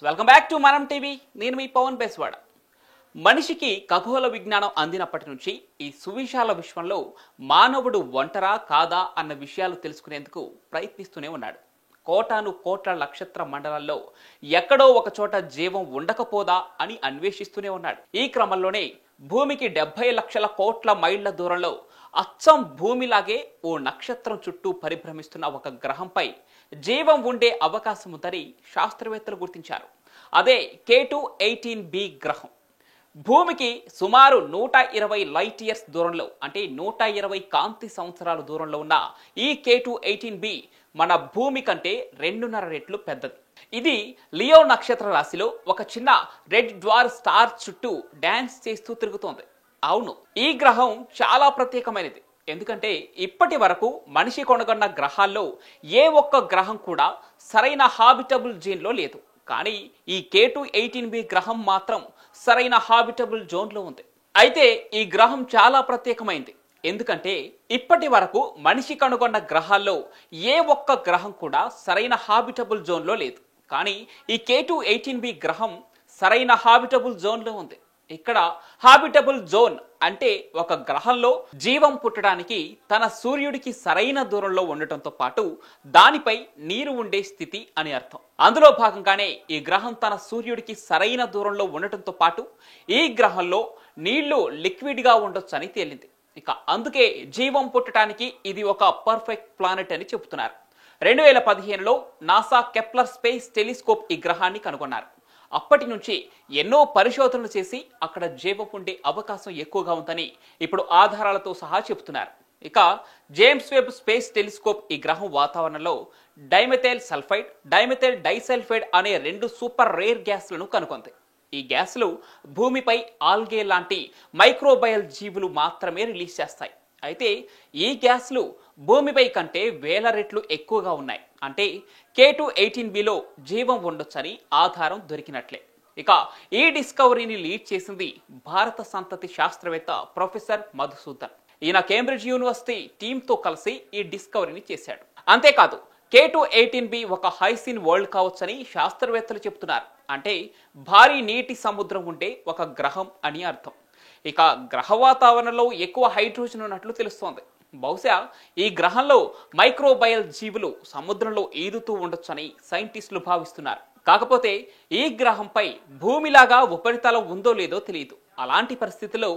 Welcome back to మనం TV. నేను మీ పవన్ బేస్వాడ. మనిషికి ఖగోళ విజ్ఞానం అందినప్పటి నుంచి ఈ సువిశాల విశ్వంలో మానవుడు ఒంటరా కాదా అన్న విషయాలు తెలుసుకునేందుకు ప్రయత్నిస్తూనే ఉన్నాడు. కోటాను కోట్ల నక్షత్ర మండలాల్లో ఎక్కడో ఒక చోట జీవం ఉండకపోదా అని అన్వేషిస్తూనే ఉన్నాడు. ఈ క్రమంలోనే భూమికి 70 లక్షల కోట్ల మైళ్ల దూరంలో అచ్చం భూమిలాగే ఓ నక్షత్రం చుట్టూ పరిభ్రమిస్తున్న ఒక గ్రహంపై జీవం ఉండే అవకాశం ఉందని శాస్త్రవేత్తలు గుర్తించారు. అదే K2-18b గ్రహం. భూమికి సుమారు 120 లైట్ ఇయర్స్ దూరంలో, అంటే 120 కాంతి సంవత్సరాల దూరంలో ఉన్న ఈ K2-18b మన భూమి కంటే 2.5 రెట్లు పెద్దది. ఇది లియో నక్షత్ర రాశిలో ఒక చిన్న రెడ్ డ్వార్ఫ్ స్టార్ చుట్టూ డాన్స్ చేస్తూ తిరుగుతోంది. అవును, ఈ గ్రహం చాలా ప్రత్యేకమైనది. ఎందుకంటే ఇప్పటి వరకు మనిషి కనుగొన్న గ్రహాల్లో ఏ ఒక్క గ్రహం కూడా సరైన హాబిటబుల్ జోన్లో లేదు. కానీ ఈ K2-18b గ్రహం మాత్రం సరైన హాబిటబుల్ జోన్లో ఉంది. అయితే ఈ గ్రహం చాలా ప్రత్యేకమైంది. ఎందుకంటే ఇప్పటి వరకు మనిషి కనుగొన్న గ్రహాల్లో ఏ ఒక్క గ్రహం కూడా సరైన హాబిటబుల్ జోన్లో లేదు. కానీ ఈ K2-18b గ్రహం సరైన హాబిటబుల్ జోన్లో ఉంది. ఇక్కడ హాబిటబుల్ జోన్ అంటే ఒక గ్రహంలో జీవం పుట్టడానికి తన సూర్యుడికి సరైన దూరంలో ఉండటంతో పాటు దానిపై నీరు ఉండే స్థితి అని అర్థం. అందులో భాగంగానే ఈ గ్రహం తన సూర్యుడికి సరైన దూరంలో ఉండటంతో పాటు ఈ గ్రహంలో నీళ్లు లిక్విడ్ గా ఉండొచ్చని తేలింది. ఇక అందుకే జీవం పుట్టడానికి ఇది ఒక పర్ఫెక్ట్ ప్లానెట్ అని చెబుతున్నారు. 2015లో నాసా కెప్లర్ స్పేస్ టెలిస్కోప్ ఈ గ్రహాన్ని కనుగొన్నారు. అప్పటి నుంచి ఎన్నో పరిశోధనలు చేసి అక్కడ జీవం ఉండే అవకాశం ఎక్కువగా ఉందని ఇప్పుడు ఆధారాలతో సహా చెబుతున్నారు. ఇక జేమ్స్ వెబ్ స్పేస్ టెలిస్కోప్ ఈ గ్రహం వాతావరణంలో డైమెథైల్ సల్ఫైడ్, డైమెథైల్ డైసల్ఫైడ్ అనే 2 సూపర్ రేర్ గ్యాస్లను కనుగొంది. ఈ గ్యాస్లు భూమిపై ఆల్గే లాంటి మైక్రోబయల్ జీవులు మాత్రమే రిలీజ్ చేస్తాయి. అయితే ఈ గ్యాస్లు భూమిపై కంటే వేల రెట్లు ఎక్కువగా ఉన్నాయి. అంటే K2-18bలో జీవం ఉండొచ్చని ఆధారం దొరికినట్లే. ఇక ఈ డిస్కవరీని లీడ్ చేసింది భారత సంతతి శాస్త్రవేత్త ప్రొఫెసర్ మధుసూదన్. ఈయన కేంబ్రిడ్జ్ యూనివర్సిటీ టీంతో కలిసి ఈ డిస్కవరీని చేశాడు. అంతేకాదు K2-18b ఒక హైసీన్ వరల్డ్ కావచ్చని శాస్త్రవేత్తలు చెబుతున్నారు. అంటే భారీ నీటి సముద్రం ఉండే ఒక గ్రహం అని అర్థం. ఇక గ్రహ వాతావరణంలో ఎక్కువ హైడ్రోజన్ ఉన్నట్లు తెలుస్తోంది. బహుశా ఈ గ్రహంలో మైక్రోబయల్ జీవులు సముద్రంలో ఈదుతూ ఉండొచ్చని సైంటిస్టులు భావిస్తున్నారు. కాకపోతే ఈ గ్రహంపై భూమిలాగా ఉపరితలం ఉందో లేదో తెలియదు. అలాంటి పరిస్థితిలో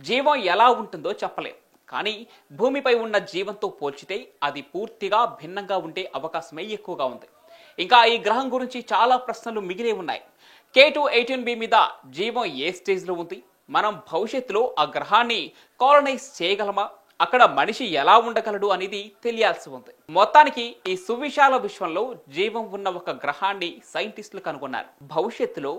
జీవం ఎలా ఉంటుందో చెప్పలేం. కానీ భూమిపై ఉన్న జీవంతో పోల్చితే అది పూర్తిగా భిన్నంగా ఉండే అవకాశమే ఎక్కువగా ఉంది. ఇంకా ఈ గ్రహం గురించి చాలా ప్రశ్నలు మిగిలే ఉన్నాయి. K2-18b మీద జీవం ఏ స్టేజ్లో ఉంది? మనం భవిష్యత్తులో ఆ గ్రహాన్ని కాలనైజ్ చేయగలమా? అక్కడ మనిషి ఎలా ఉండగలడు అనేది తెలియాల్సి ఉంది. మొత్తానికి ఈ సువిశాల విశ్వంలో జీవం ఉన్న ఒక గ్రహాన్ని సైంటిస్టులు కనుగొన్నారు. భవిష్యత్తులో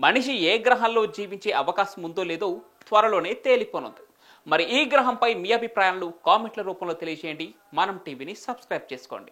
మనిషి ఏ గ్రహంలో జీవించే అవకాశం ఉందో లేదో త్వరలోనే తేలిపోనుంది. మరి ఈ గ్రహంపై మీ అభిప్రాయాలను కామెంట్ల రూపంలో తెలియజేయండి. మనం టీవీని సబ్స్క్రైబ్ చేసుకోండి.